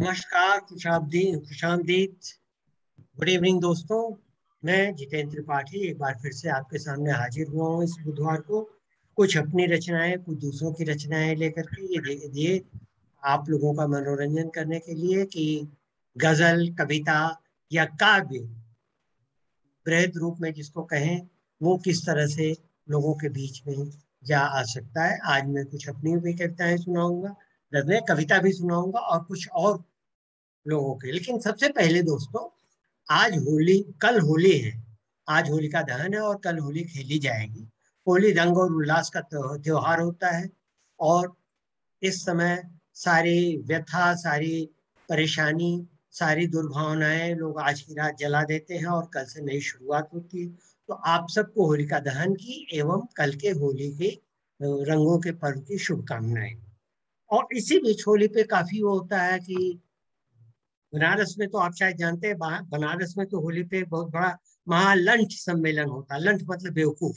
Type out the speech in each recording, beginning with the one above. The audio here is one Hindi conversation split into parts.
नमस्कार, खुशामदीद। गुड इवनिंग दोस्तों। मैं जितेंद्र त्रिपाठी एक बार फिर से आपके सामने हाजिर हुआ हूँ इस बुधवार को। कुछ अपनी रचनाएं, कुछ दूसरों की रचनाएं लेकर के ये आप लोगों का मनोरंजन करने के लिए कि गजल, कविता या काव्य बृहद रूप में जिसको कहें, वो किस तरह से लोगों के बीच में जा आ सकता है। आज मैं कुछ अपनी भी कविताएं सुनाऊंगा, मैं कविता भी सुनाऊंगा और कुछ और लोगों के। लेकिन सबसे पहले दोस्तों, आज होली, कल होली है। आज होलिका दहन है और कल होली खेली जाएगी। होली रंग और उल्लास का त्योहार होता है। और इस समय सारी व्यथा, सारी परेशानी, सारी दुर्भावनाएं लोग आज की रात जला देते हैं और कल से नई शुरुआत होती है। तो आप सबको होलिका दहन की एवं कल के होली के रंगों के पर्व की शुभकामनाएं। और इसी बीच होली पे काफी वो होता है कि बनारस में तो आप शायद जानते हैं, बनारस में तो होली पे बहुत बड़ा महालंठ सम्मेलन होता है। लंठ मतलब बेवकूफ,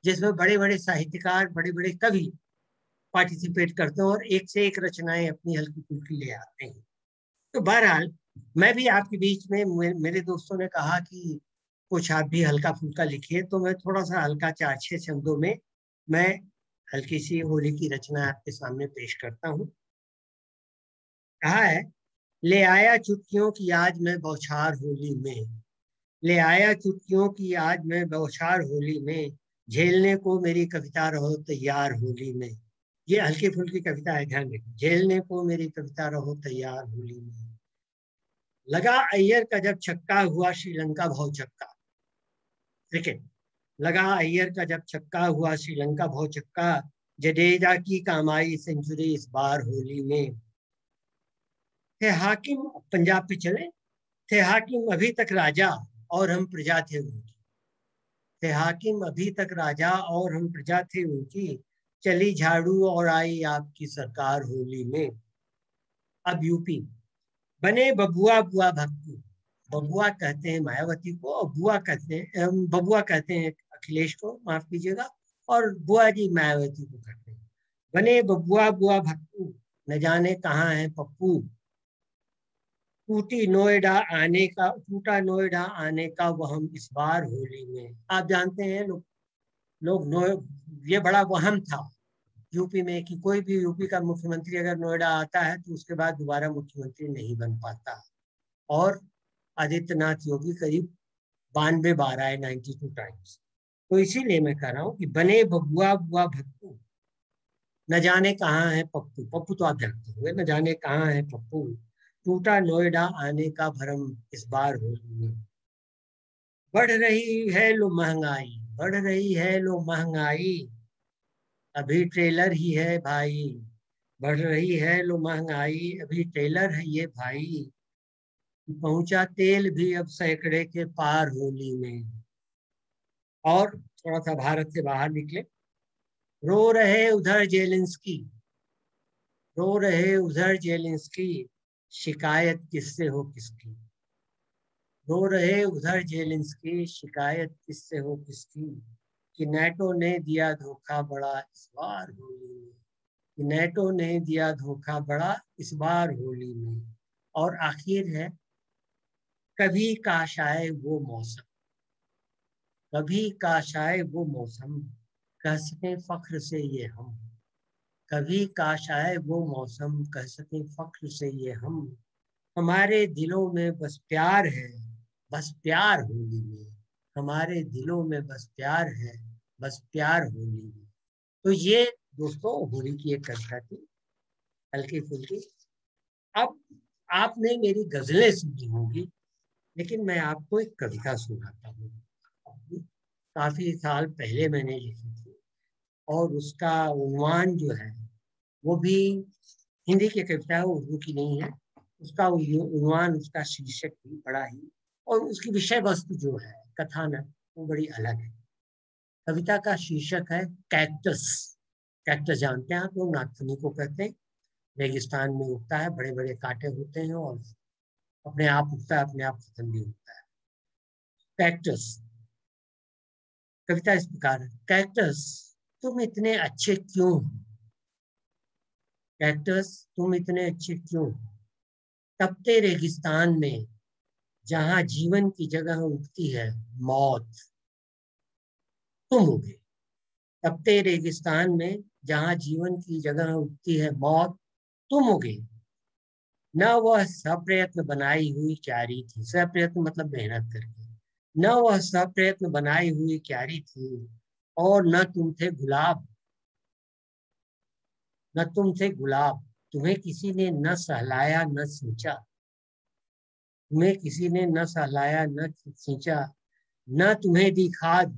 जिसमें बड़े बड़े साहित्यकार, बड़े बड़े कवि पार्टिसिपेट करते हैं और एक से एक रचनाएं अपनी हल्की फुल्की ले आते हैं। तो बहरहाल, मैं भी आपके बीच में, मेरे दोस्तों ने कहा कि कुछ आप भी हल्का फुल्का लिखिए, तो मैं थोड़ा सा हल्का 4-6 शब्दों में मैं हल्की सी होली की रचना आपके सामने पेश करता हूँ। कहा है, ले आया चुटकियों की आज मैं बौछार होली में। ले आया चुटकियों की आज मैं बौछार होली में। झेलने को मेरी कविता रहो तैयार होली में। ये हल्की फुल्की कविता है, ध्यान रखिए। झेलने को मेरी कविता रहो तैयार होली में। लगा अय्यर का जब छक्का हुआ श्रीलंका भौ चक्का। क्रिकेट। लगा अय्यर का जब छक्का हुआ श्रीलंका भौ चक्का। जडेजा की कमाई सेंचुरी इस बार होली में। थे हाकिम, पंजाब पे चले। थे हाकिम अभी तक राजा और हम प्रजा थे उनकी। थे हाकिम अभी तक राजा और हम प्रजा थे उनकी। चली झाड़ू और आई आपकी सरकार होली में। अब यूपी। बने बबुआ बुआ भक्तू। बबुआ कहते हैं मायावती को, और बुआ कहते हैं, बबुआ कहते हैं अखिलेश को, माफ कीजिएगा। और बुआ जी मायावती को कहते हैं। बने बबुआ बुआ भक्तू, न जाने कहाँ है पप्पू। टूटा नोएडा आने का वहम इस बार होली में। आप जानते हैं, लोग नो ये बड़ा वहम था यूपी में कि कोई भी यूपी का मुख्यमंत्री अगर नोएडा आता है तो उसके बाद दोबारा मुख्यमंत्री नहीं बन पाता। और आदित्यनाथ योगी करीब 92 बार आए, 92 टाइम्स। तो इसीलिए मैं कह रहा हूँ कि बने बबुआ बुआ भक्तू, न जाने कहाँ है पप्पू। पप्पू तो आप जानते होंगे, न जाने कहाँ है पप्पू। टूटा नोएडा आने का भरम इस बार होली में। बढ़ रही है लो महंगाई, बढ़ रही है लो महंगाई। अभी ट्रेलर ही है भाई। बढ़ रही है लो महंगाई, अभी ट्रेलर है ये भाई। पहुंचा तेल भी अब सैकड़े के पार होली में। और थोड़ा सा भारत से बाहर निकले। रो रहे उधर जेलेंस्की, रो रहे उधर जेलेंस्की। शिकायत किससे हो किसकी। रो रहे उधर जेलेंस्की, शिकायत किससे हो किसकी। कि नेटो ने दिया धोखा बड़ा इस बार होली में। कि नेटो ने दिया धोखा बड़ा इस बार होली में। और आखिर है, कभी काश आए वो मौसम, कभी काश आए वो मौसम। कह सके फख्र से ये हम। कभी काश आए वो मौसम, कह सके फख्र से ये हम। हमारे दिलों में बस प्यार है, बस प्यार होली में। हमारे दिलों में बस प्यार है, बस प्यार होली में। तो ये दोस्तों होली की एक कविता थी, हल्की फुल्की। अब आपने मेरी गजलें सुनी होंगी, लेकिन मैं आपको एक कविता सुनाता हूँ। काफी साल पहले मैंने लिखी थी, और उसका उन्वान जो है वो भी हिंदी की कविता है, उर्दू की नहीं है। उसका उन्वान, उसका शीर्षक भी बड़ा ही, और उसकी विषय वस्तु जो है, कथानक, वो बड़ी अलग है। कविता का शीर्षक है कैक्टस। कैक्टस जानते हैं आप लोग, नागफनी को कहते हैं। रेगिस्तान में उगता है, बड़े बड़े कांटे होते हैं और अपने आप उगता है, अपने आप खत्म भी होता है। कैक्टस। कविता इस प्रकार है। कैक्टस, तुम इतने अच्छे क्यों हो। कैक्टस, तुम इतने अच्छे क्यों हो। तपते रेगिस्तान में जहां जीवन की जगह उगती है मौत, तुम उगे। तपते रेगिस्तान में जहां जीवन की जगह उगती है मौत, तुम उगे। न वह सप्रयत्न बनाई हुई क्यारी थी, सप्रयत्न मतलब मेहनत करके, न वह सप्रयत्न बनाई हुई क्यारी थी, और न तुम थे गुलाब, न तुम थे गुलाब। तुम्हें किसी ने न सहलाया न सींचा, तुम्हें किसी ने न सहलाया न सींचा, न तुम्हें दी खाद,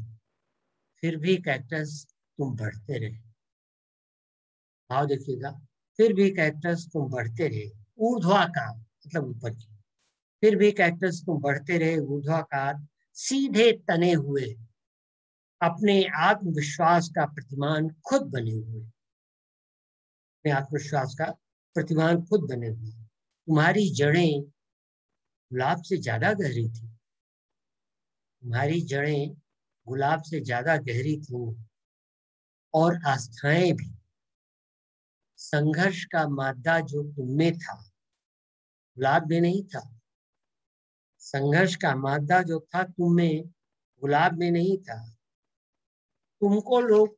फिर भी कैक्टस तुम बढ़ते रहे। भाव देखिएगा, फिर भी कैक्टस तुम बढ़ते रहे। ऊर्ध्वाकार मतलब ऊपर की, फिर भी कैक्टस तुम बढ़ते रहे ऊर्ध्वाकार, सीधे तने हुए, अपने आत्मविश्वास का प्रतिमान खुद बने हुए, अपने आत्मविश्वास का प्रतिमान खुद बने हुए। तुम्हारी जड़ें गुलाब से ज्यादा गहरी थी, तुम्हारी जड़ें गुलाब से ज्यादा गहरी थी, और आस्थाएं भी। संघर्ष का मादा जो तुममें था, गुलाब में नहीं था। संघर्ष का मादा जो था तुम में, गुलाब में नहीं था। तुमको लोग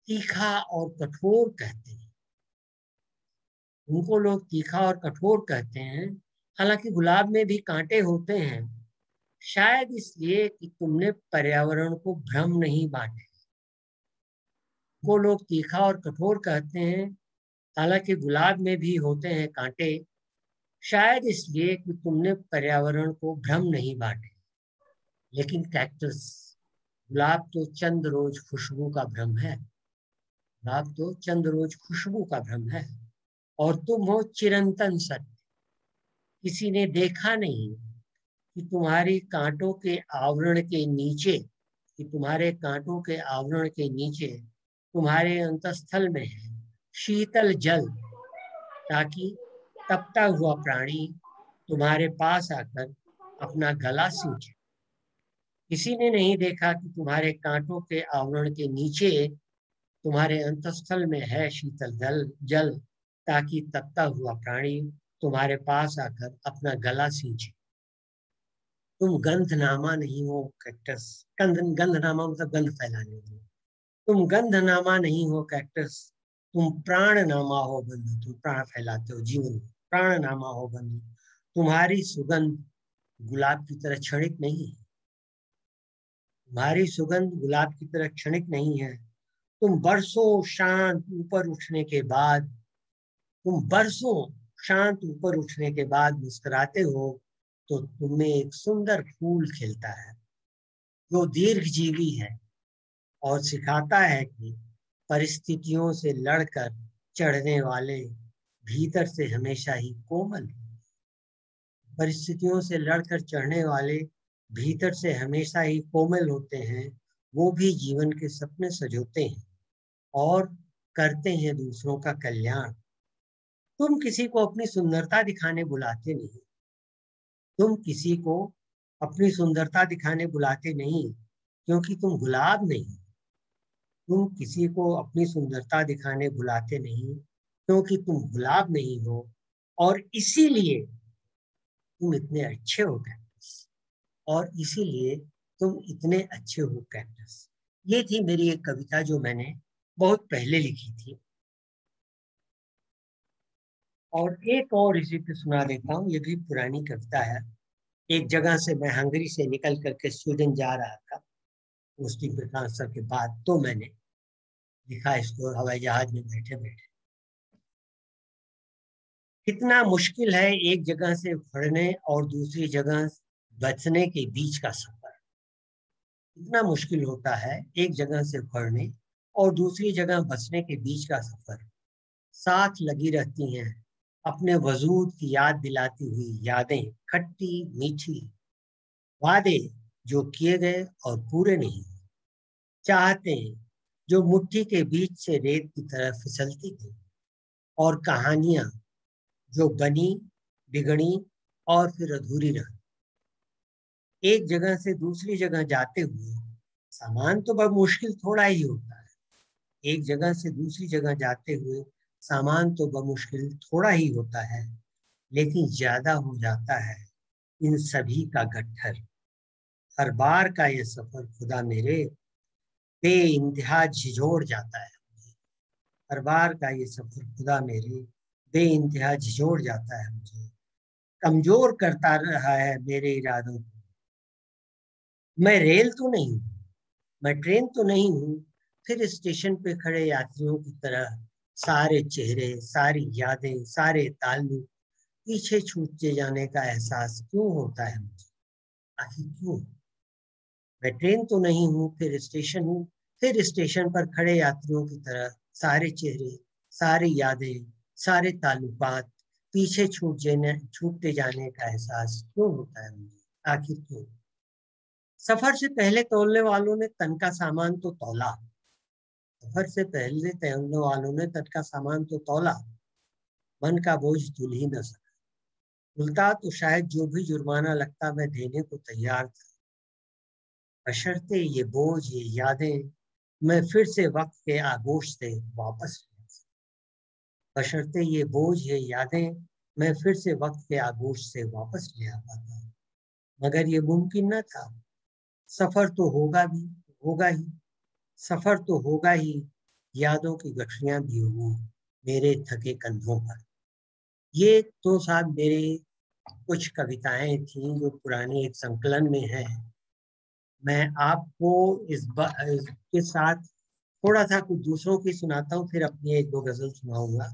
तीखा और कठोर कहते हैं, तुमको लोग तीखा और कठोर कहते हैं, हालांकि गुलाब में भी कांटे होते हैं, शायद इसलिए कि तुमने पर्यावरण को भ्रम नहीं बांटे। को लोग तीखा और कठोर कहते हैं, हालांकि गुलाब में भी होते हैं कांटे, शायद इसलिए कि तुमने पर्यावरण को भ्रम नहीं बांटे। लेकिन कैक्टस, गुलाब तो चंद रोज खुशबू का भ्रम है, गुलाब तो चंद रोज खुशबू का भ्रम है, और तुम हो चिरंतन सत्य। किसी ने देखा नहीं कि तुम्हारी कांटों के आवरण के नीचे, कि तुम्हारे कांटों के आवरण के नीचे तुम्हारे अंतस्थल में है शीतल जल, ताकि तपता हुआ प्राणी तुम्हारे पास आकर अपना गला सींचे। किसी ने नहीं देखा कि तुम्हारे कांटों के आवरण के नीचे तुम्हारे अंतस्थल में है शीतल जल, ताकि तपता हुआ प्राणी तुम्हारे पास आकर अपना गला सींचे। तुम गंधनामा नहीं हो कैक्टस, गंधनामा मतलब गंध फैलाने वाला। तुम गंधनामा नहीं हो कैक्टस, तुम प्राणनामा हो बंधु, तुम प्राण फैलाते हो जीवन में, प्राणनामा हो बंधु। तुम्हारी सुगंध गुलाब की तरह क्षणिक नहीं है, तुम्हारी सुगंध गुलाब की तरह क्षणिक नहीं है। तुम बरसों शांत ऊपर उठने के बाद, तुम बरसों शांत ऊपर उठने के बाद मुस्कुराते हो, तो तुम्हें एक सुंदर फूल खिलता है जो दीर्घजीवी है, और सिखाता है कि परिस्थितियों से लड़कर चढ़ने वाले भीतर से हमेशा ही कोमल हैं। परिस्थितियों से लड़कर चढ़ने वाले भीतर से हमेशा ही कोमल होते हैं। वो भी जीवन के सपने सजोते हैं और करते हैं दूसरों का कल्याण। तुम किसी को अपनी सुंदरता दिखाने बुलाते नहीं, तुम किसी को अपनी सुंदरता दिखाने बुलाते नहीं, क्योंकि तुम गुलाब नहीं। तुम किसी को अपनी सुंदरता दिखाने बुलाते नहीं, क्योंकि तुम गुलाब नहीं हो, और इसीलिए तुम इतने अच्छे हो कैक्टस, और इसीलिए तुम इतने अच्छे हो कैक्टस। ये थी मेरी एक कविता जो मैंने बहुत पहले लिखी थी। और एक और इसी पे सुना देता हूँ, ये भी पुरानी कविता है। एक जगह से मैं हंगरी से निकल करके स्वीडन जा रहा था, पोस्टिंग पे ट्रांसफर के बाद, तो मैंने लिखा इसको हवाई जहाज में बैठे बैठे। कितना मुश्किल है एक जगह से उखड़ने और दूसरी जगह बचने के बीच का सफर। कितना मुश्किल होता है एक जगह से उखड़ने और दूसरी जगह बचने के बीच का सफर। साथ लगी रहती हैं अपने वजूद की याद दिलाती हुई यादें, खट्टी मीठी वादे जो किए गए और पूरे नहीं हुए, चाहते जो मुट्ठी के बीच से रेत की तरह फिसलती थी, और कहानियां जो बनी, बिगड़ी और फिर अधूरी रह। एक जगह से दूसरी जगह जाते हुए सामान तो बड़ा मुश्किल थोड़ा ही होता है, एक जगह से दूसरी जगह जाते हुए सामान तो बमुश्किल थोड़ा ही होता है, लेकिन ज्यादा हो जाता है इन सभी का गट्ठर। हर बार का ये सफर खुदा मेरे बेइंतहा झिझोड़ जाता है। हर बार का ये सफर खुदा मेरे बेइंतहा झिझोड़ जाता है मुझे, कमजोर करता रहा है मेरे इरादों को। मैं रेल तो नहीं हूँ, मैं ट्रेन तो नहीं हूँ, फिर स्टेशन पे खड़े यात्रियों की तरह सारे चेहरे, सारी यादें, सारे ताल्लुक पीछे छूटते जाने का एहसास क्यों होता है मुझे? आखिर क्यों? मैं ट्रेन तो नहीं हूँ, फिर स्टेशन हूँ, फिर स्टेशन पर खड़े यात्रियों की तरह सारे चेहरे, सारी यादें, सारे ताल्लुकात पीछे छूटते जाने का एहसास क्यों होता है मुझे? आखिर क्यों? सफर से पहले तौलने वालों ने तन का सामान तो तौला, सफर से पहले तौलने वालों ने तन का सामान तो तौला, मन का बोझ तुल ही न सका। तुलता तो शायद जो भी जुर्माना लगता मैं देने को तैयार था, बशर्ते ये बोझ, ये यादें मैं फिर से वक्त के आगोश से वापस ले आ। बशर्ते ये बोझ, ये यादें मैं फिर से वक्त के आगोश से वापस ले आ पाता, मगर ये मुमकिन न था। सफर तो होगा भी, होगा ही, सफर तो होगा ही, यादों की गठरियां भी होंगी मेरे थके कंधों पर। ये तो साहब मेरे कुछ कविताएं थी जो पुरानी एक संकलन में है। मैं आपको इसके साथ थोड़ा सा कुछ दूसरों की सुनाता हूँ, फिर अपनी एक दो गजल सुनाऊंगा।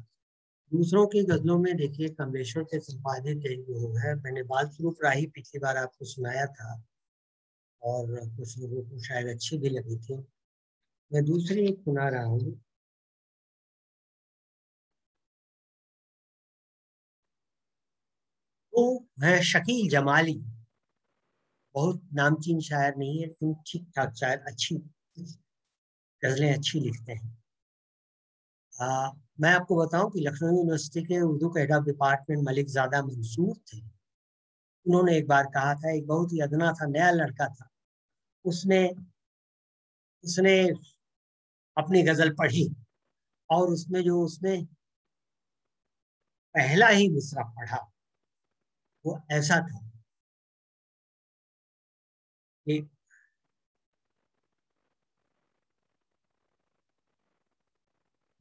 दूसरों की गजलों में देखिए कमलेश्वर के संपादित एक जो है, मैंने बाल स्वरूप राही पिछली बार आपको सुनाया था और कुछ लोगों को शायद अच्छी भी लगी थी। मैं दूसरी एक सुना रहा हूँ। वो है शकील जमाली, बहुत नामचीन शायर नहीं है लेकिन ठीक ठाक शायर, अच्छी गजलें अच्छी लिखते हैं। मैं आपको बताऊं कि लखनऊ यूनिवर्सिटी के उर्दू के हेड ऑफ डिपार्टमेंट मलिक ज़ादा मंसूर थे। उन्होंने एक बार कहा था, एक बहुत ही अदना था नया लड़का था, उसने उसने अपनी गजल पढ़ी और उसमें जो उसने पहला ही मिसरा पढ़ा वो ऐसा था कि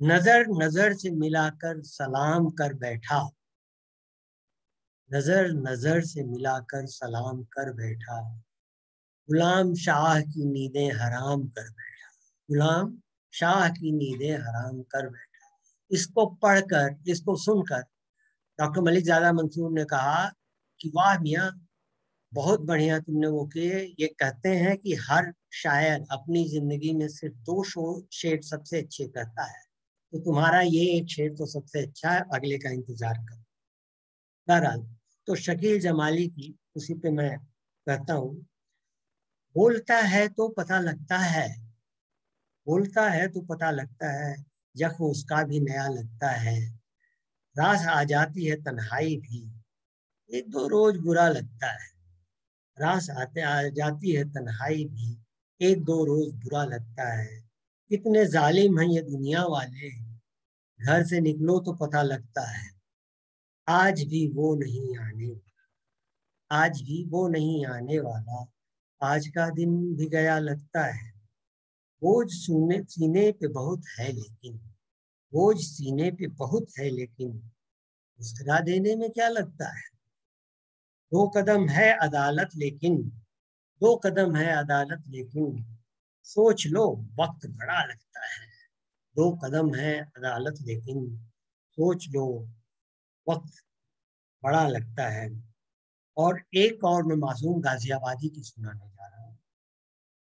नजर नजर से मिलाकर सलाम कर बैठा, नजर नजर से मिलाकर सलाम कर बैठा, गुलाम शाह की नींदें हराम कर बैठा, गुलाम शाह की नींदें हराम कर बैठा। इसको पढ़कर, इसको सुनकर डॉक्टर मलिक ज़ादा मंसूर ने कहा कि वाह मियाँ, बहुत बढ़िया तुमने वो किए। ये कहते हैं कि हर शायर अपनी जिंदगी में सिर्फ दो शेर सबसे अच्छे करता है, तो तुम्हारा ये एक शेर तो सबसे अच्छा है, अगले का इंतजार करो। बहरहाल, तो शकील जमाली की उसी पे मैं कहता हूँ, बोलता है तो पता लगता है, बोलता है तो पता लगता है, जख्म उसका भी नया लगता है, रास आ जाती है तन्हाई भी, एक दो रोज बुरा लगता है, रास आते आ जाती है तन्हाई भी, एक दो रोज बुरा लगता है। कितने जालिम हैं ये दुनिया वाले, घर से निकलो तो पता लगता है, आज भी वो नहीं आने, आज भी वो नहीं आने वाला, आज का दिन भी गया लगता है। बोझ सीने पे बहुत है लेकिन, बोझ सीने पे बहुत है लेकिन, मुस्कुरा देने में क्या लगता है। दो कदम है अदालत लेकिन, दो कदम है अदालत लेकिन, सोच लो वक्त बड़ा लगता है। दो कदम है अदालत लेकिन, सोच लो वक्त बड़ा लगता है। और एक और मैं मासूम गाजियाबादी की सुनाने जा रहा हूँ।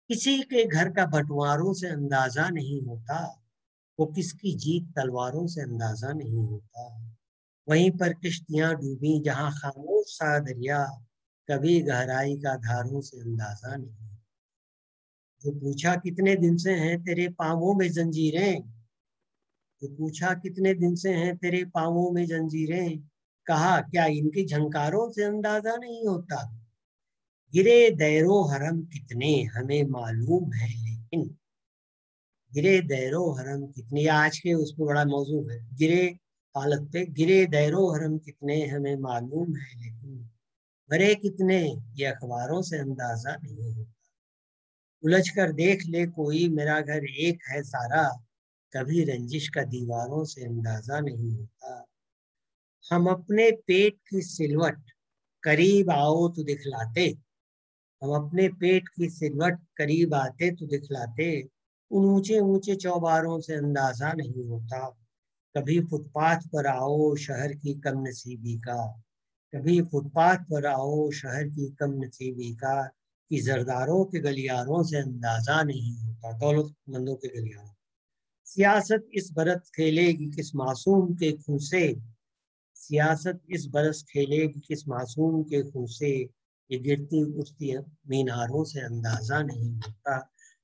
किसी के घर का बंटवारों से अंदाजा नहीं होता, वो किसकी जीत तलवारों से अंदाजा नहीं होता। वहीं पर किश्तियां डूबी जहां खामोश सा दरिया, कभी गहराई का धारों से अंदाजा नहीं। जो पूछा कितने दिन से हैं तेरे पांवों में जंजीरें, जो पूछा कितने दिन से हैं तेरे पांवों में जंजीरें, कहा क्या इनकी झंकारों से अंदाजा नहीं होता। गिरे दैरो हरम कितने हमें मालूम है लेकिन, गिरे दैरो हरम कितने, आज के उस पर बड़ा मौजूद है। गिरे हालत पे, गिरे दैरो हरम कितने हमें मालूम है, लेकिन भरे कितने ये अखबारों से अंदाजा नहीं होता। उलझ कर देख ले कोई, मेरा घर एक है सारा, कभी रंजिश का दीवारों से अंदाजा नहीं होता। हम अपने पेट की सिलवट करीब आओ तो दिखलाते, हम अपने पेट की सिलवट करीब आते तो दिखलाते, उन ऊंचे ऊंचे चौबारों से अंदाजा नहीं होता। कभी फुटपाथ पर आओ शहर की कम नसीबी का, कभी फुटपाथ पर आओ शहर की कम नसीबी का, कि जरदारों के गलियारों से अंदाजा नहीं होता, दौलतमंदों के गलियारों। सियासत इस बरस खेलेगी किस मासूम के खून से, सियासत इस बरस खेलेगी किस मासूम के खून से, ये गिरती उठती मीनारों से अंदाजा नहीं होता।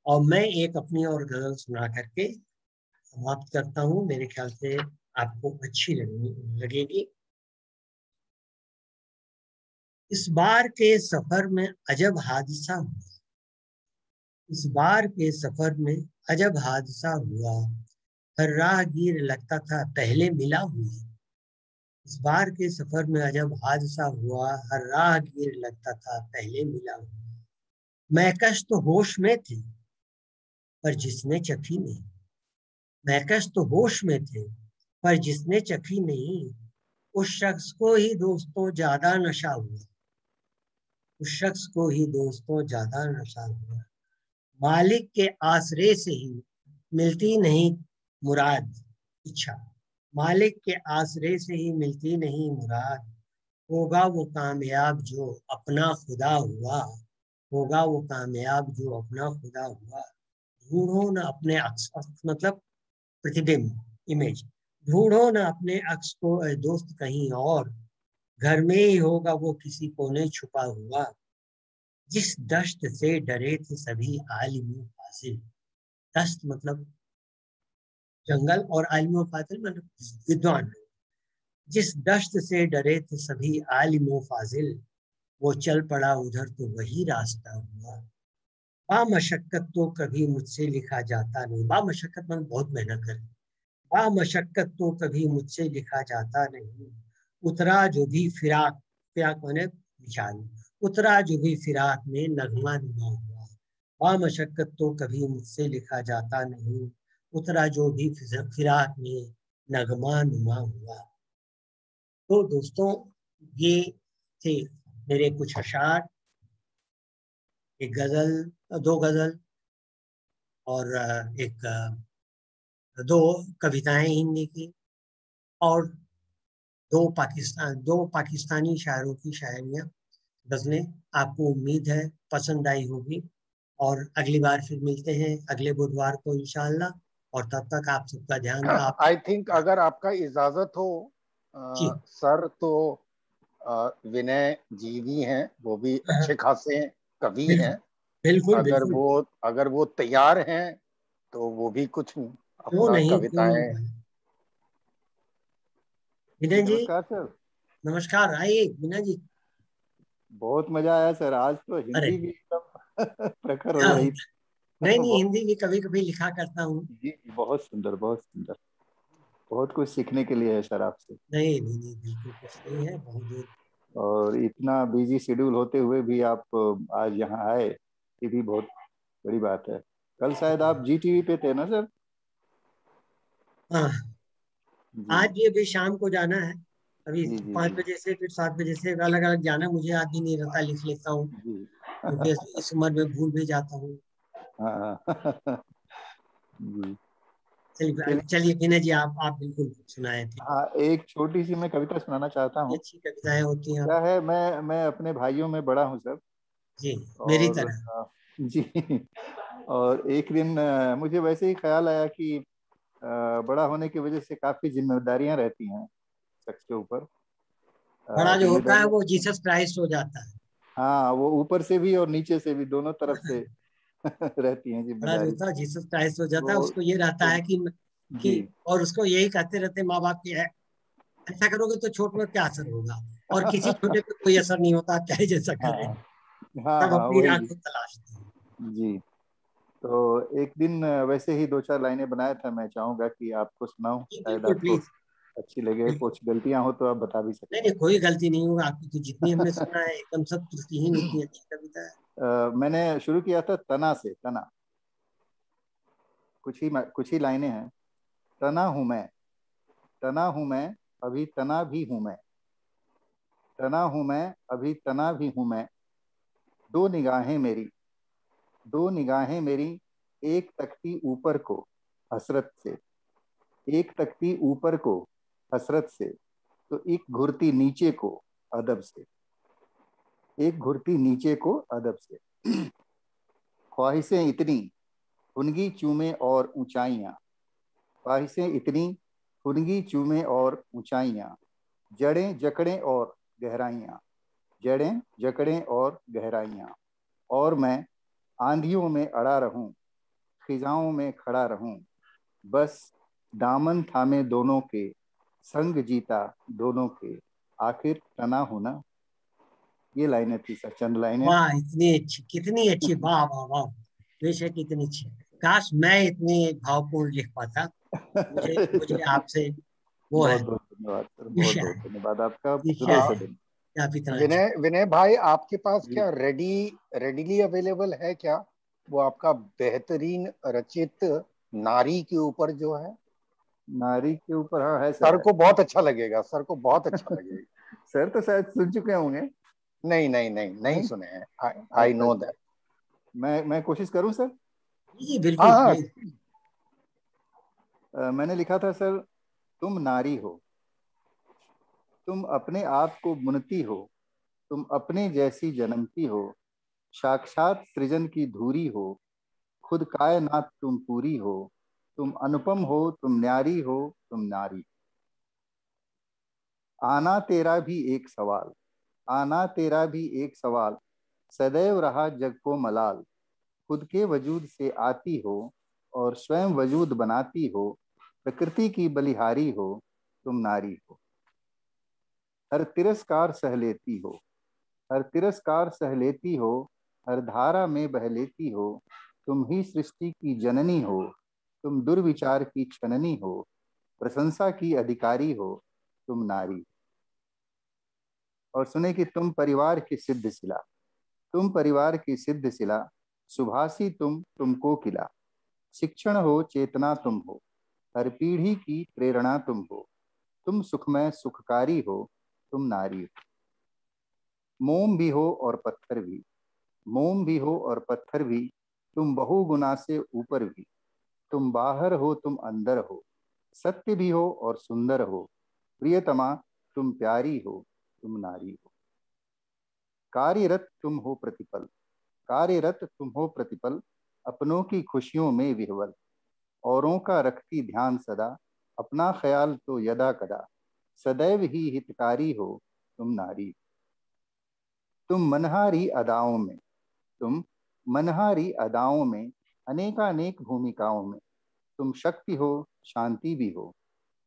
और मैं एक अपनी और गजल सुना करके समाप्त करता हूँ, मेरे ख्याल से आपको अच्छी लगेगी। इस बार के सफर में अजब हादसा हुआ, इस बार के सफर में अजब हादसा हुआ, हर राहगीर लगता था पहले मिला हुआ। इस बार के सफर में अजब हादसा हुआ, हर राहगीर लगता था पहले मिला हुआ। महकश तो होश में थी पर जिसने चखी नहीं, महकश तो होश में थे पर जिसने चखी नहीं, उस शख्स को ही दोस्तों ज्यादा नशा हुआ, उस शख्स को ही दोस्तों ज्यादा नशा हुआ। मालिक के आसरे से ही मिलती नहीं मुराद, इच्छा, मालिक के आसरे से ही मिलती नहीं मुराद। होगा वो कामयाब जो अपना खुदा हुआ, होगा वो कामयाब जो अपना खुदा हुआ। ढूंढो न अपने अक्स, मतलब प्रतिबिंब, इमेज, ढूंढो न अपने अक्स को ऐ दोस्त कहीं और, घर में ही होगा वो किसी कोने छुपा हुआ। जिस दश्त से डरे थे सभी आलिम फाजिल, दश्त मतलब जंगल, और आलिम फाजिल मतलब विद्वान, जिस दश्त से डरे थे सभी आलिम फाजिल, वो चल पड़ा उधर तो वही रास्ता हुआ। बामशक्कत तो कभी मुझसे लिखा जाता नहीं, बामशक्कत मतलब बहुत मेहनत कर, बामशक्कत तो कभी मुझसे लिखा जाता नहीं। उतरा जो भी फिराक, फिराक माने विचार, उतरा जो भी फिराक में नगमा नुमा हुआ। बामशक्कत तो कभी मुझसे लिखा जाता नहीं, उतरा जो भी फिराक में नगमा नुमा हुआ। तो दोस्तों, ये थे मेरे कुछ अशार, एक गजल, दो गजल, और एक दो कविताएं हिंदी की, और दो पाकिस्तानी शायरों की शायरियां, गजलें। आपको उम्मीद है पसंद आई होगी, और अगली बार फिर मिलते हैं अगले बुधवार को इंशाअल्लाह। और तब तक आप सबका ध्यान, आप आई थिंक अगर आपका इजाजत हो जी, सर, तो विनय जी भी हैं, वो भी हाँ, अच्छे खासे कवि बिल्कुल हैं। बिल्कुल अगर बिल्कुल, वो अगर वो तैयार हैं तो वो भी कुछ क्यों अपना नहीं, क्यों नहीं कविताएं। भाई। जी विनय जी नमस्कार सर। नमस्कार, आइए विनय जी। बहुत मजा आया सर, आज तो अरे हिंदी भी एकदम प्रखर हो हाँ, रही थी। नहीं नहीं, बहुत, हिंदी भी कभी कभी लिखा करता हूँ। जी बहुत सुंदर, बहुत सुंदर। बहुत कुछ सीखने के लिए है सर आपसे। नहीं नहीं नहीं, बिल्कुल कुछ नहीं है, बहुत दूर। और इतना बिजी शेड्यूल होते हुए भी आप आज यहाँ आए, ये भी बहुत बड़ी बात है। कल शायद आप जी टीवी पे थे ना सर? हाँ, जी आज ये भी शाम को जाना है, अभी जी जी 5 बजे से फिर 7 बजे से अलग अलग जाना, मुझे याद भी नहीं रहता, लिख लेता हूँ जी क्योंकि इस उम्र में भूल भी जाता हूँ। हाँ हाँ जी। चलिए चलिए, चलिए विनय जी, आप बिल्कुल सुनाए थे, हाँ एक छोटी सी मैं कविता सुनाना चाहता ये हूँ। अच्छी कविताएं होती हैं आप। क्या है, मैं अपने भाइयों में बड़ा हूँ सर। जी, मेरी और तरह। जी। और एक दिन मुझे वैसे ही ख्याल आया कि बड़ा होने की वजह से काफी जिम्मेदारियां रहती हैं शख्स के ऊपर। बड़ा जो होता है जिम्मेदारियां, वो जीसस क्राइस्ट हो जाता है। हाँ वो ऊपर से भी और नीचे से भी दोनों तरफ से रहती हैं बड़ा जो जिम्मेदारी। होता है जीसस क्राइस्ट हो जाता है, तो, उसको ये रहता तो है कि, जी। और उसको यही कहते रहते माँ बाप की है, ऐसा करोगे तो छोटे में क्या असर होगा, और किसी छोटे पे कोई असर नहीं होता, आप चाहे जैसा करें, हाँ हाँ सब हाँ अपनी राह वही। खुद तलाशते हैं। जी। तो एक दिन वैसे ही दो चार लाइनें बनाया था, मैं चाहूंगा कि आपको सुनाऊं, जी शायद बिल्कुल, आपको प्लीज। अच्छी लगे। कुछ गलतियां हो तो आप बता भी सकते नहीं नहीं, कोई गलती नहीं होगा आपकी, तो जितनी हमने सुना है एकदम सब त्रुटिहीन, हैं। इतनी अच्छी कविता है। मैंने शुरू किया था तना से। तना, कुछ ही लाइनें हैं। तना हूं मैं, तना हूं मैं, अभी तना भी हूं मैं। तना हूं मैं, अभी तना भी हूं मैं। दो निगाहें मेरी, दो निगाहें मेरी, एक तकती ऊपर को हसरत से, एक तकती ऊपर को हसरत से, तो एक घुरती नीचे को अदब से, एक घुरती नीचे को अदब से। ख्वाहिशें इतनी हुनगी चूमे और ऊंचाइयां, ख्वाहिशें इतनी हुनगी चूमे और ऊंचाइयां। जड़ें जकड़ें और गहराइयां, जड़ें जकड़ें और गहराइयां। और मैं आंधियों में अड़ा रहूं, खिजाओं में खड़ा रहूं, बस दामन थामे दोनों के, संग जीता दोनों के, आखिर तना होना। ये लाइनें थी सर, चंद लाइनें। वाह, इतनी अच्छी, कितनी अच्छी, वाह वाह वाह। बेशक इतनी अच्छी। काश मैं इतनी भावपूर्ण लिख पाता। मुझे मुझे आपसे वो बहुत है, बहुत धन्यवाद सर, बहुत ईर्ष्या बहुत है, धन्यवाद आपका, ईर्ष्या हृदय है से आ, धन्यवाद। कि आप इतना अच्छा। विनय विनय भाई, आपके पास जी। क्या रेडीली अवेलेबल है क्या वो आपका बेहतरीन रचित नारी के ऊपर जो है? नारी के ऊपर, हाँ है सर सर, को बहुत अच्छा लगेगा, सर को बहुत अच्छा है। लगेगा। सर तो शायद सुन चुके होंगे। नहीं नहीं नहीं, नहीं नहीं, सुने हैं। आई अच्छा नो अच्छा। दैट। मैं कोशिश करूं सर। जी जी, हाँ बिल्कुल हाँ। प्लीज। मैंने लिखा था सर, तुम नारी हो, तुम अपने आप को बुनती हो, तुम अपने जैसी जन्मती हो, साक्षात सृजन की धूरी हो, खुद कायनात तुम पूरी हो, तुम अनुपम हो, तुम न्यारी हो, तुम नारी। आना तेरा भी एक सवाल, आना तेरा भी एक सवाल, सदैव रहा जग को मलाल। खुद के वजूद से आती हो और स्वयं वजूद बनाती हो, प्रकृति की बलिहारी हो, तुम नारी हो। हर तिरस्कार सह लेती हो, हर तिरस्कार सह लेती हो, हर धारा में बह लेती हो, तुम ही सृष्टि की जननी हो, तुम दुर्विचार की छननी हो, प्रशंसा की अधिकारी हो, तुम नारी। और सुने कि तुम परिवार की सिद्ध शिला, तुम परिवार की सिद्ध शिला, सुभाषी तुमको किला, शिक्षण हो चेतना तुम हो, हर पीढ़ी की प्रेरणा तुम हो, तुम सुखमय सुखकारी हो, तुम नारी हो। मोम भी हो और पत्थर भी, मोम भी हो और पत्थर भी, तुम बहुगुना से ऊपर भी, तुम बाहर हो तुम अंदर हो, सत्य भी हो और सुंदर हो, प्रियतमा तुम प्यारी हो, तुम नारी हो। कार्यरत तुम हो प्रतिपल, कार्यरत तुम हो प्रतिपल, अपनों की खुशियों में विह्वल, औरों का रखती ध्यान सदा, अपना ख्याल तो यदा कदा, सदैव ही हितकारी हो, तुम नारी। तुम मनहारी अदाओं में, तुम मनहारी अदाओं में, अनेकानेक भूमिकाओं में, तुम शक्ति हो शांति भी हो,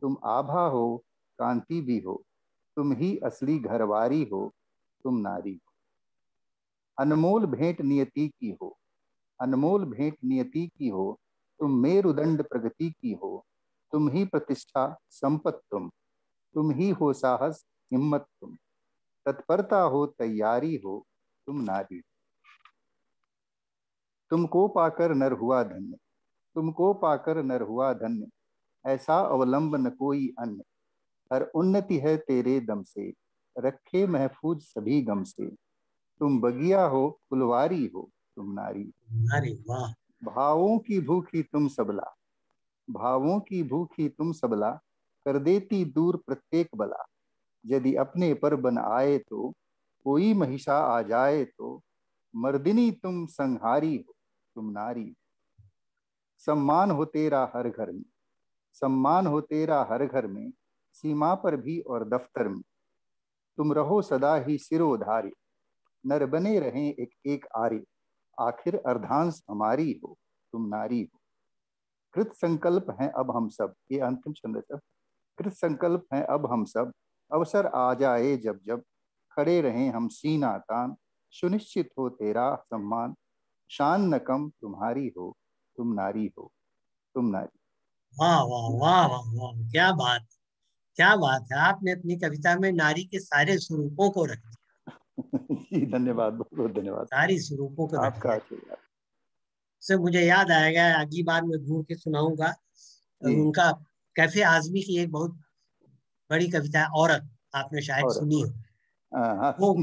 तुम आभा हो कांति भी हो, तुम ही असली घरवारी हो, तुम नारी। अनमोल भेंट नियति की हो, अनमोल भेंट नियति की हो, तुम मेरुदंड प्रगति की हो, तुम ही प्रतिष्ठा संपत तुम ही हो साहस हिम्मत तत्परता हो तैयारी हो, तुम नारी। तुमको पाकर नर हुआ धन्य, तुमको पाकर नर हुआ धन्य, ऐसा अवलंब न कोई अन्य, हर उन्नति है तेरे दम से, रखे महफूज सभी गम से, तुम बगिया हो फुलवारी हो, तुम नारी। अरे वाह। भावों की भूखी तुम सबला, भावों की भूखी तुम सबला, कर देती दूर प्रत्येक बला, यदि अपने पर बन आए तो, कोई महिषा आ जाए तो, मर्दिनी तुम संहारी हो, तुम नारी। सम्मान हो तेरा हर घर में, सम्मान हो तेरा हर घर में, सीमा पर भी और दफ्तर में, तुम रहो सदा ही सिरोधार्य, नर बने रहें एक एक आर्य, आखिर अर्धांश हमारी हो, तुम नारी हो। कृत संकल्प हैं अब हम सब, ये अंतिम छंद है सब। कृत संकल्प हैं अब हम सब, अवसर आ जाए जब जब, खड़े रहें हम सीना तान, सुनिश्चित हो तेरा सम्मान, शान न कम तुम्हारी हो, तुम नारी हो, तुम नारी। वाह वाह वाह वाह वाह, क्या बात। क्या बात है, आपने अपनी कविता में नारी के सारे स्वरूपों को रख दिया। जी धन्यवाद, बहुत बहुत धन्यवाद, सारी स्वरूपों को रख आपका दिया। आशीर्वाद। से मुझे याद आएगा, अगली बार मैं ढूंढ के सुनाऊंगा जी। उनका। कैफे आजमी की एक बहुत बड़ी कविता है औरत, आपने शायद और सुनी हो। हाँ, वो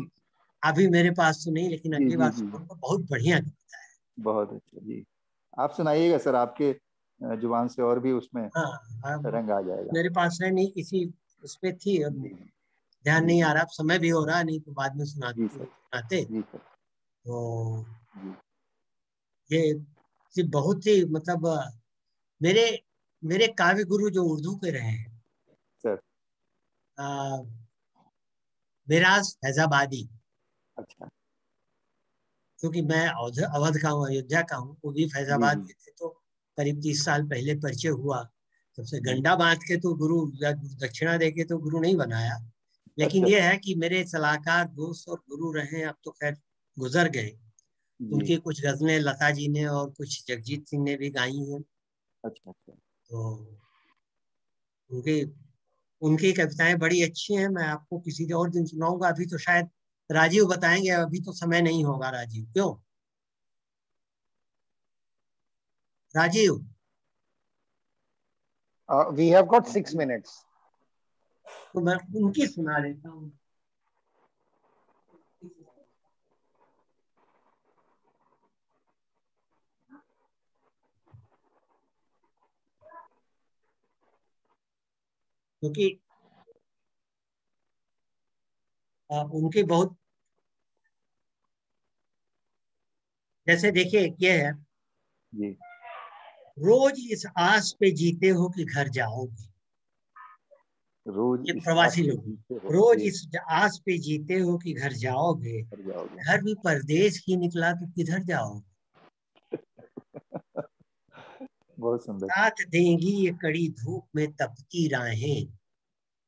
अभी मेरे पास तो नहीं, लेकिन जी अगली जी बार जी, सुनाऊंगा, बहुत बढ़िया कविता है। बहुत अच्छा जी। आप सुनाइएगा सर, आपके जुबान से और भी उसमें हाँ, अब रंग आ जाएगा। मेरे पास है नहीं, किसी उसमें थी, अब जी ध्यान जी नहीं जी आ रहा, अब समय भी हो रहा, नहीं तो बाद में जी सर, सुनाते। जी सर, तो जी ये बहुत ही मतलब मेरे मेरे काव्य गुरु जो उर्दू के रहे हैं, सर। आ, मिराज फैजाबादी, अच्छा। क्योंकि मैं अवध का हूँ, अयोध्या का हूँ, वो भी जी फैजाबाद जी के थे, तो करीब 30 साल पहले परिचय हुआ। सबसे जी। गंडा बांध के तो गुरु या दक्षिणा दे के तो गुरु नहीं बनाया, लेकिन अच्छा। ये है कि मेरे सलाहकार दोस्त और गुरु रहे हैं, अब तो खैर गुजर गए। जी। उनकी कुछ गजलें लता जी ने और कुछ जगजीत सिंह ने भी गाई हैं। अच्छा अच्छा। तो उनकी उनकी कविताएं बड़ी अच्छी हैं, मैं आपको किसी और दिन सुनाऊंगा। अभी तो शायद राजीव बताएंगे, अभी तो समय नहीं होगा। राजीव, क्यों Rajiv? We have got 6 minutes. तो मैं उनकी सुना देता हूँ। क्योंकि उनकी बहुत, जैसे देखिए ये है, जी। रोज इस आस पे जीते हो कि घर जाओगे। रोज ये इस आस प्रवासी पे लोग, जीते हो रोज जी, इस आस पे जीते हो कि घर जाओगे, कर जाओगे। घर भी परदेश ही निकला तो किधर जाओगे। बहुत सुंदर। साथ देंगी ये कड़ी धूप में तपती राहें,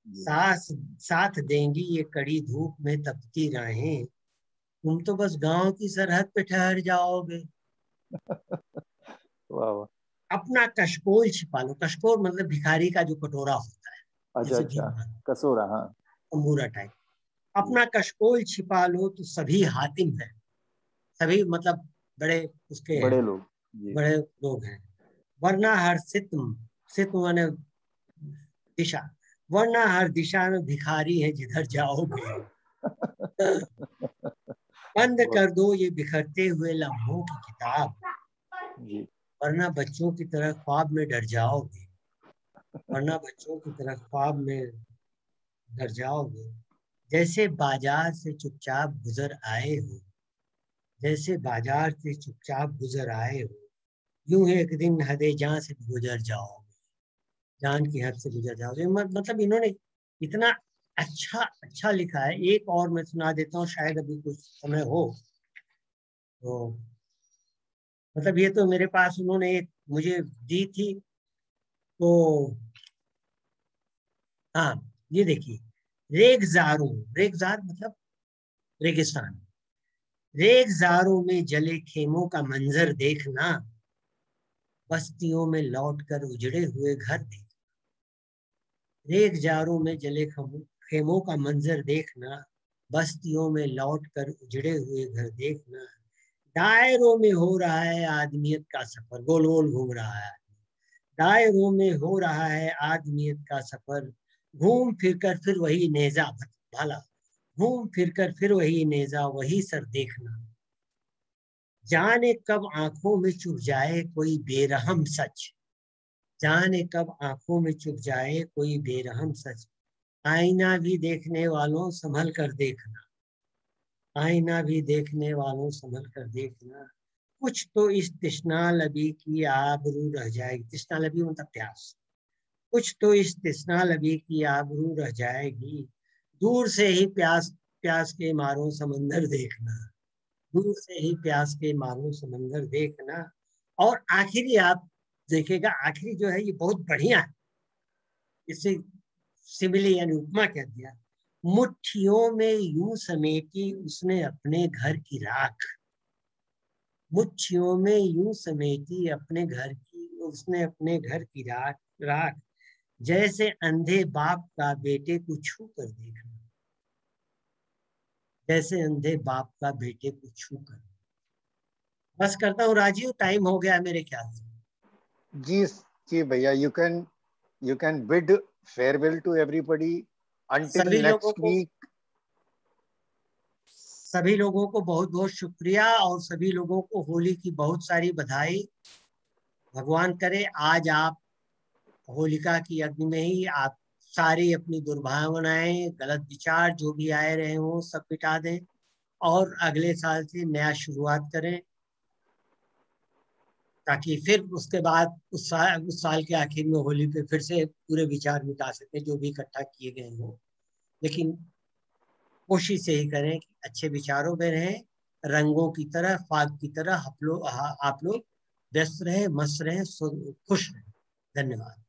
जी। सास साथ देंगी ये कड़ी धूप में तपती राहें, तुम तो बस गांव की सरहद पे ठहर जाओगे। वाह वाह। अपना कशकोल छिपा लो, कशकोल मतलब भिखारी का जो कटोरा होता है, अच्छा जैसे अच्छा। भीख, कसोरा, हाँ। तंबूरा टाइप। जी। अपना कशकोल छिपा लो तो सभी हातिम है, सभी मतलब बड़े उसके हैं, बड़े लोग। जी। बड़े लोग हैं। वरना हर सित्म, सित्म माने दिशा, वरना हर दिशा में भिखारी है जिधर जाओगे। बंद बहुत। कर दो ये बिखरते हुए लम्हों की किताब, जी। वरना बच्चों की तरह ख्वाब में डर जाओगे, वरना बच्चों की तरह ख्वाब में डर जाओगे। जैसे बाजार से चुपचाप गुजर आए हो, जैसे बाजार से चुपचाप गुजर आए हो, यूं ही एक दिन हदे जान से गुजर जाओगे, जान की हद से गुजर जाओगे। मतलब इन्होंने इतना अच्छा अच्छा लिखा है। एक और मैं सुना देता हूँ, शायद अभी कुछ समय हो तो। मतलब ये तो मेरे पास उन्होंने एक मुझे दी थी, तो हाँ, ये देखिए, रेगजारों, रेगजार मतलब रेगिस्तान, रेगजारों में जले खेमों का मंजर देखना, बस्तियों में लौटकर उजड़े हुए घर देख, रेगजारों में जले खेमों का मंजर देखना, बस्तियों में लौटकर उजड़े हुए घर देखना, दायरों में हो रहा है आदमियत का सफर, गोल गोल घूम रहा है, दायरों में हो रहा है आदमियत का सफर, घूम फिर कर फिर वही नेजा भाला, घूम फिर कर फिर वही नेजा वही सर देखना, जाने कब आंखों में चुभ जाए कोई बेरहम सच, जाने कब आंखों में चुभ जाए कोई बेरहम सच, आईना भी देखने वालों संभल कर देखना, आईना भी देखने वालों संभल कर देखना, कुछ तो इस तृष्णा लबी की आबरू रह जाएगी, तृष्णा लबी मतलब प्यास, कुछ तो इस तृष्णा लबी की आबरू रह जाएगी, दूर से ही प्यास प्यास के मारो समंदर देखना, दूर से ही प्यास के मारो समंदर देखना। और आखिरी आप देखिएगा, आखिरी जो है ये बहुत बढ़िया है, इससे सिमिली यानी उपमा कह दिया, मुट्ठियों में यूं समेटी उसने अपने घर की राख, मुट्ठियों में यूं समेटी अपने घर की उसने अपने घर की राख राख, जैसे अंधे बाप का बेटे को छू कर देखना, जैसे अंधे बाप का बेटे को छू कर। बस करता हूँ राजीव, टाइम हो गया मेरे ख्याल से। जी जी भैया, you can bid farewell to everybody until सभी लोगों next को week. सभी लोगों को बहुत बहुत शुक्रिया, और सभी लोगों को होली की बहुत सारी बधाई। भगवान करे आज आप होलिका की अग्नि में ही आप सारी अपनी दुर्भावनाएं, गलत विचार जो भी आए रहे हों सब मिटा दें, और अगले साल से नया शुरुआत करें, ताकि फिर उसके बाद उस साल के आखिर में होली पे फिर से पूरे विचार मिटा सके जो भी इकट्ठा किए गए हों। लेकिन कोशिश यही करें कि अच्छे विचारों में रहें, रंगों की तरह, फाग की तरह आप लोग व्यस्त रहें, मस्त रहें, खुश रहें। धन्यवाद।